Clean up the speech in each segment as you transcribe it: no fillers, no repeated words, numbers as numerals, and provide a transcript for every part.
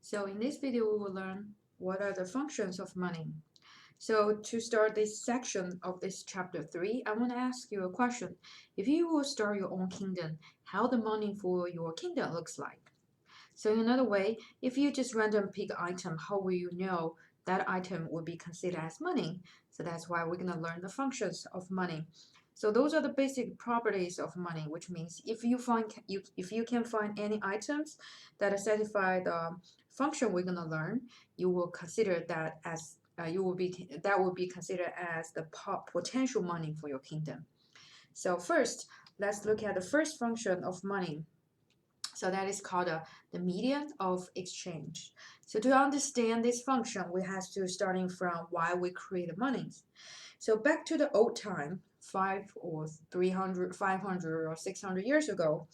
So in this video, we will learn what are the functions of money. So to start this section of this chapter 3, I want to ask you a question. If you will start your own kingdom, how the money for your kingdom looks like? So in another way, if you just random pick item, how will you know that item will be considered as money? So that's why we're going to learn the functions of money. So those are the basic properties of money, which means if you can find any items that satisfy the function we're going to learn, you will consider that as that will be considered as the potential money for your kingdom. So first, let's look at the first function of money. So that is called the medium of exchange. So to understand this function, we have to starting from why we create money. So back to the old time, 500 or 600 years ago.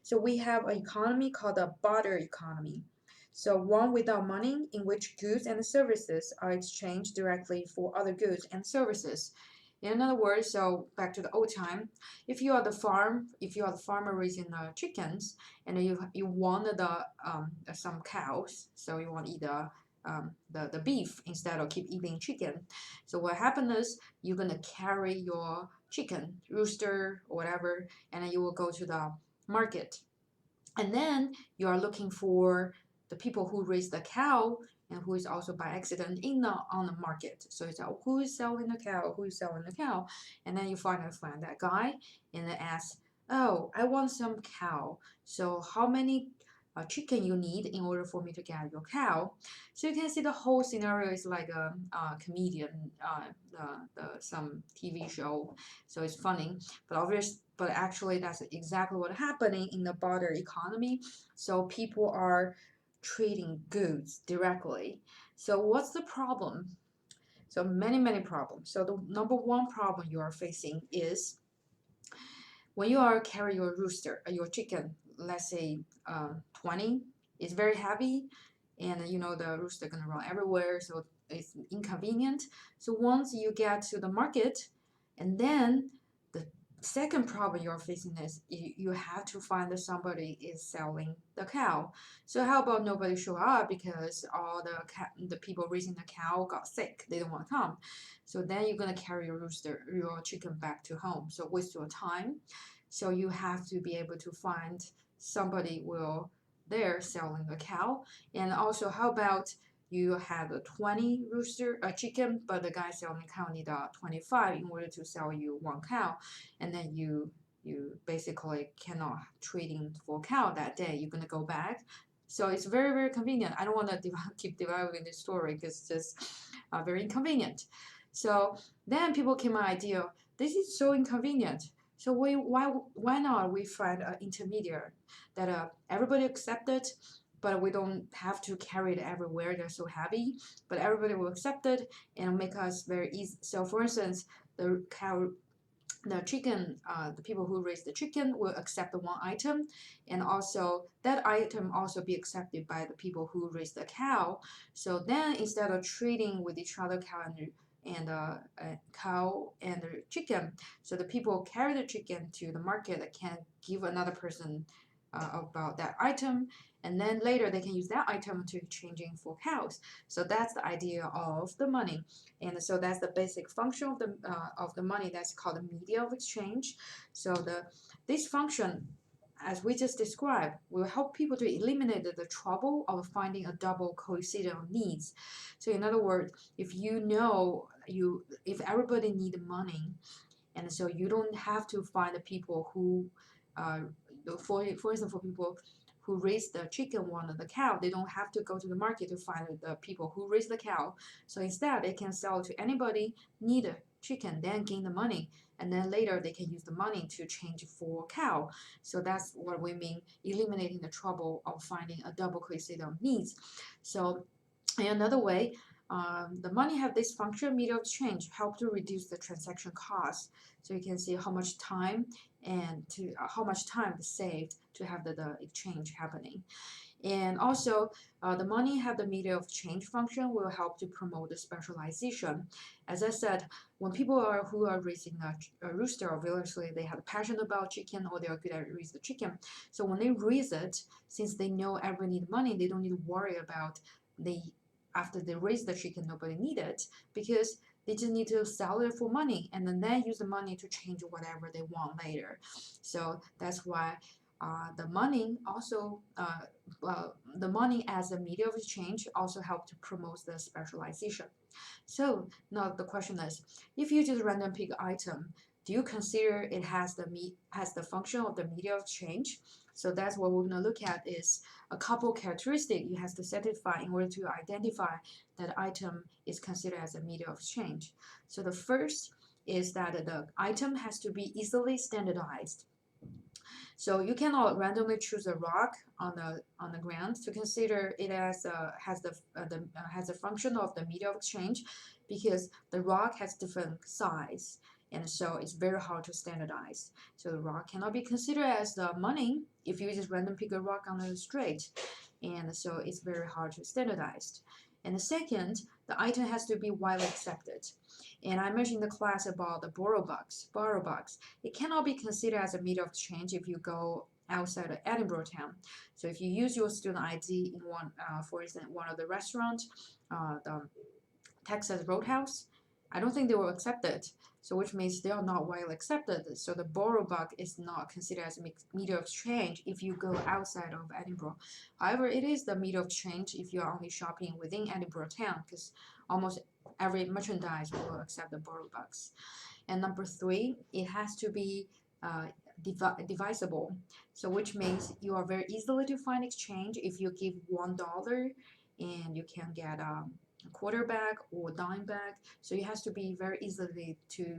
So we have an economy called the barter economy. So one without money in which goods and services are exchanged directly for other goods and services. In other words, so back to the old time, if you are the farmer raising chickens, and you want some cows, so you want to eat the beef instead of keep eating chicken. So what happens is you're gonna carry your chicken, rooster, or whatever, and then you will go to the market, and then you are looking for the people who raise the cow and who is also by accident on the market. So it's who is selling the cow, who is selling the cow, and then you find that guy and then ask, oh, I want some cow. So how many chicken you need in order for me to get your cow? So you can see the whole scenario is like a comedian, some TV show. So it's funny, but actually that's exactly what happening in the barter economy. So people are trading goods directly. So what's the problem? So many problems. So the number one problem you are facing is when you are carry your rooster, your chicken, let's say 20, it's very heavy, and the rooster gonna run everywhere, so it's inconvenient. So once you get to the market, and then the second problem you're facing is you have to find that somebody is selling the cow. So how about nobody show up because all the people raising the cow got sick, they don't want to come. So then you're gonna carry your chicken back to home. So waste your time. So you have to be able to find somebody will there selling the cow. And also, how about you have a 20 chicken, but the guy selling the cow need 25 in order to sell you one cow, and then you basically cannot trading for cow that day. You're gonna go back. So it's very convenient. I don't want to keep developing this story because it's just very inconvenient. So then people came an idea. This is so inconvenient. So why not we find an intermediary that everybody accept it, but we don't have to carry it everywhere. They're so heavy, but everybody will accept it and make us very easy. So for instance, the chicken, the people who raise the chicken will accept the one item, and also that item also be accepted by the people who raise the cow. So then instead of trading with each other, cow and the chicken, so the people carry the chicken to the market that can give another person about that item, and then later they can use that item to exchanging for cows. So that's the idea of the money, and so that's the basic function of the money. That's called the media of exchange. So this function, as we just described, will help people to eliminate the trouble of finding a double coincidence of needs. So in other words, if everybody need money, and so you don't have to find the people who uh, for instance, for people who raise the chicken, one of the cow, they don't have to go to the market to find the people who raise the cow. So instead, they can sell to anybody need a chicken, then gain the money, and then later they can use the money to change for cow. So that's what we mean eliminating the trouble of finding a double coincidence of needs. So in another way, the money have this function, medium of exchange, help to reduce the transaction cost. So you can see how much time and to how much time is saved to have the exchange happening. And also, the money have the medium of change function will help to promote the specialization. As I said, when people who are raising a rooster, obviously they have a passion about chicken or they are good at raising the chicken. So when they raise it, since they know everyone need money, they don't need to worry about the after they raise the chicken, nobody need it because they just need to sell it for money and then they use the money to change whatever they want later. So that's why the money also the money as a media of exchange also help to promote the specialization. So now the question is, if you just random pick item, do you consider it has the function of the media of exchange? So that's what we're gonna look at is a couple characteristic you have to satisfy in order to identify that item is considered as a media of exchange. So the first is that the item has to be easily standardized. So you cannot randomly choose a rock on the ground to consider it as has a function of the media of exchange, because the rock has different size, and so it's very hard to standardize. So the rock cannot be considered as the money if you just random pick a rock on the street, and so it's very hard to standardize. And the second, the item has to be widely accepted. And I mentioned in the class about the borrow box. It cannot be considered as a media of exchange if you go outside of Edinburgh town. So if you use your student ID in one, for instance, one of the restaurants, the Texas Roadhouse, I don't think they will accept it. So which means they are not widely accepted. So the borrow box is not considered as a media of exchange if you go outside of Edinburgh. However, it is the media of exchange if you are only shopping within Edinburgh town, because almost every merchandise will accept the borrow box. And number three, it has to be divisible. So which means you are very easily to find exchange. If you give $1 and you can get a quarter bag or dime bag, so it has to be very easily to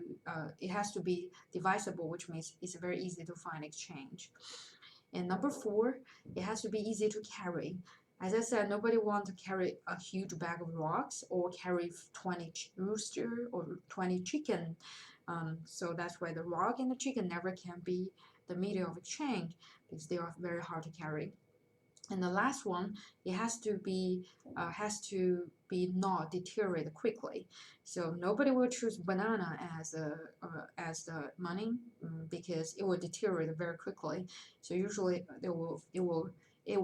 it has to be divisible, which means it's very easy to find exchange. And number four, it has to be easy to carry. As I said, nobody wants to carry a huge bag of rocks or carry 20 rooster or 20 chicken. So that's why the rock and the chicken never can be the medium of exchange, because they are very hard to carry. And the last one, it has to be not deteriorate quickly. So nobody will choose banana as the money, because it will deteriorate very quickly. So usually it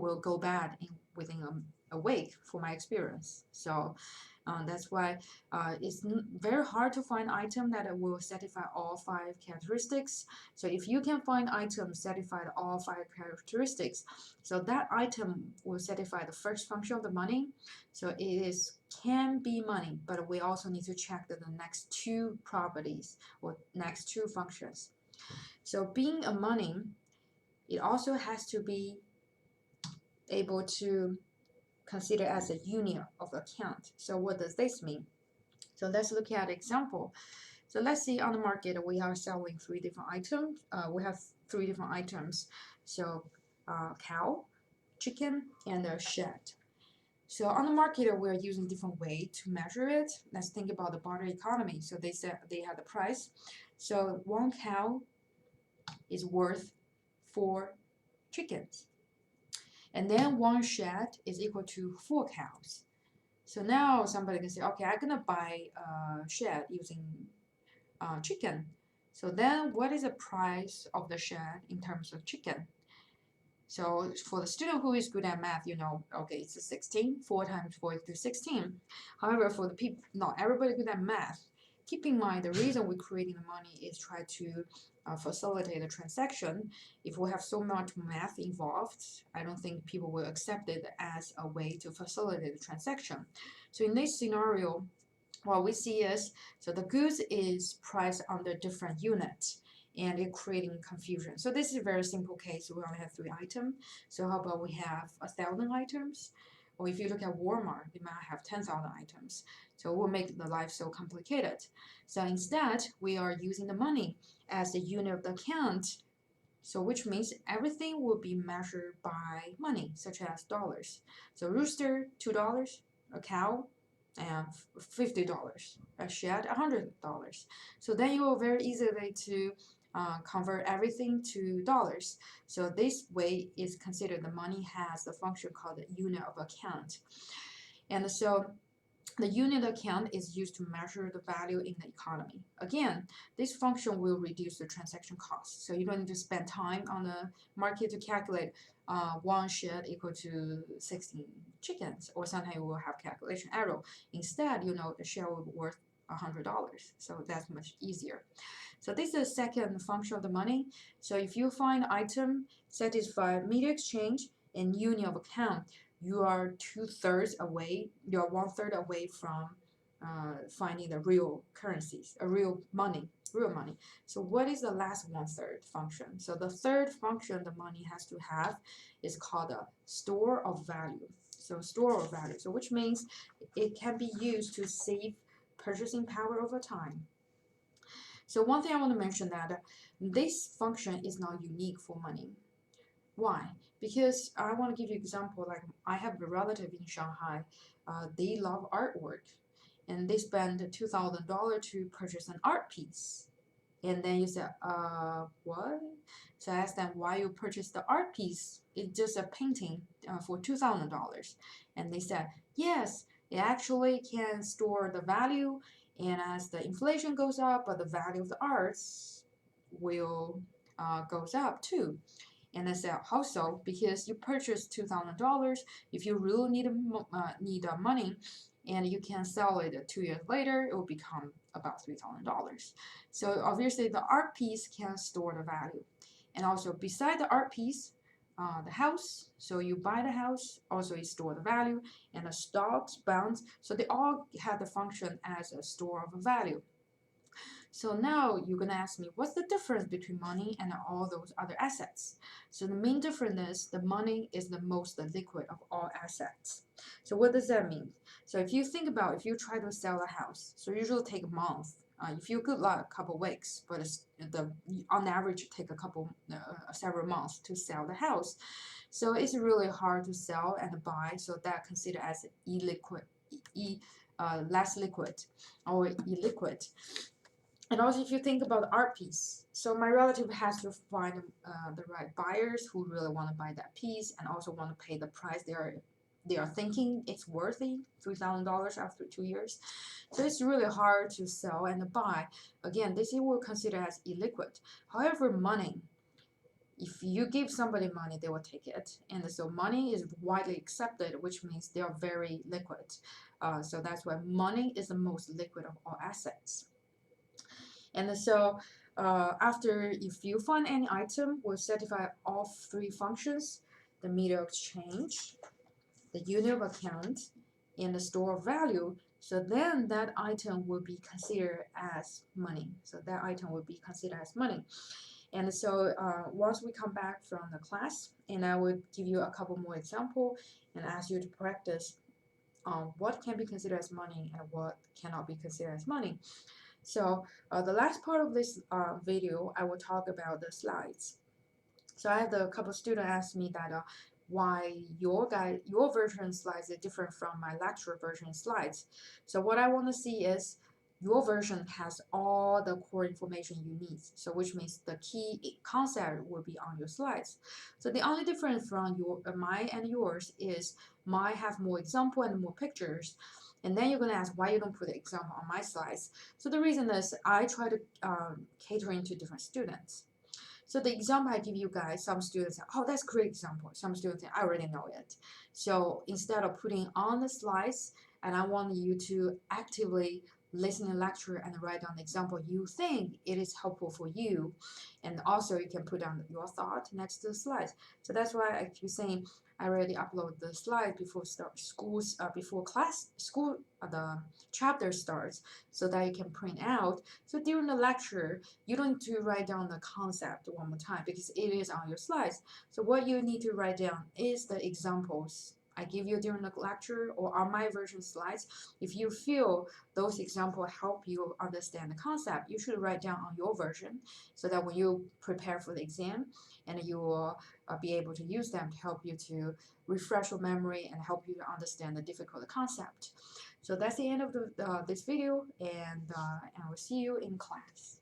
will go bad within a week, for my experience. So that's why it's very hard to find item that will satisfy all five characteristics. So if you can find items satisfy all five characteristics, so that item will satisfy the first function of the money. So it is can be money, but we also need to check the next two properties or next two functions. So being a money, it also has to be able to consider as a unit of account. So what does this mean? So let's look at example. So let's see on the market we are selling three different items. We have three different items. So cow, chicken, and a shed. So on the market we're using different way to measure it. Let's think about the barter economy. So they said they had the price. So one cow is worth 4 chickens. And then one shed is equal to 4 cows. So now somebody can say, okay, I'm gonna buy a shed using chicken. So then what is the price of the shed in terms of chicken? So for the student who is good at math, you know, okay, it's a 16, 4 times 4 is 16. However, for the people, not everybody good at math. Keep in mind the reason we're creating the money is try to facilitate a transaction. If we have so much math involved, I don't think people will accept it as a way to facilitate the transaction. So in this scenario, what we see is, so the goods is priced under different units and it creating confusion. So this is a very simple case. We only have 3 items. So how about we have 1,000 items? Or if you look at Walmart, they might have 10,000 items. So it will make the life so complicated. So instead, we are using the money as a unit of the account. So which means everything will be measured by money, such as dollars. So rooster, $2, a cow, and $50. A share $100. So then you will very easily to convert everything to dollars. So this way is considered the money has a function called the unit of account. And so the unit account is used to measure the value in the economy. Again, this function will reduce the transaction cost. So you don't need to spend time on the market to calculate one shed equal to 16 chickens, or sometimes you will have calculation error. Instead, you know the share will be worth $100. So that's much easier. So this is the second function of the money. So if you find item satisfy media exchange and union of account, you are 2/3 away, you are 1/3 away from finding the real currencies, a real money. So what is the last 1/3 function? So the third function the money has to have is called a store of value. So store of value. So which means it can be used to save purchasing power over time. So one thing I want to mention that this function is not unique for money. Why? Because I want to give you an example. Like I have a relative in Shanghai. They love artwork, and they spend $2,000 to purchase an art piece. And then you say, what? So I asked them why you purchased the art piece. It's just a painting for $2,000. And they said, yes, it actually can store the value. And as the inflation goes up, but the value of the arts will goes up too. And I said, how so? Because you purchased $2,000. If you really need money, and you can sell it 2 years later, it will become about $3,000. So obviously, the art piece can store the value. And also, beside the art piece, the house. So you buy the house, also you store the value, and the stocks, bonds. So they all have the function as a store of value. So now you're going to ask me, what's the difference between money and all those other assets? So the main difference is the money is the most liquid of all assets. So what does that mean? So if you think about, if you try to sell a house, so usually take a month. If you good luck, a couple weeks, but on average take several months to sell the house. So it's really hard to sell and buy. So that considered as less liquid or illiquid. And also, if you think about the art piece, so my relative has to find the right buyers who really want to buy that piece and also want to pay the price they are thinking it's worthy, $3,000 after 2 years. So it's really hard to sell and buy. Again, this is will consider as illiquid. However, money, if you give somebody money, they will take it. And so money is widely accepted, which means they are very liquid. So that's why money is the most liquid of all assets. And so after, if you find any item will satisfy all three functions, the media exchange, the unit of account, and the store of value, so then that item will be considered as money. So that item will be considered as money. And so once we come back from the class, and I would give you a couple more examples and ask you to practice what can be considered as money and what cannot be considered as money. So the last part of this video, I will talk about the slides. So I had a couple students ask me that why your version slides are different from my lecture version slides. So what I want to see is your version has all the core information you need. So which means the key concept will be on your slides. So the only difference from mine and yours is mine have more example and more pictures. And then you're going to ask why you don't put the example on my slides. So the reason is I try to catering to different students. So the example I give you guys, some students say, oh, that's a great example. Some students say, I already know it. So instead of putting on the slides, and I want you to actively listen to lecture and write down the example you think it is helpful for you. And also you can put down your thought next to the slides. So that's why I keep saying I already upload the slide before the chapter starts, so that you can print out. So during the lecture, you don't need to write down the concept one more time because it is on your slides. So what you need to write down is the examples I give you during the lecture or on my version slides, if you feel those examples help you understand the concept, you should write down on your version so that when you prepare for the exam, and you will be able to use them to help you to refresh your memory and help you to understand the difficult concept. So that's the end of this video, and I will see you in class.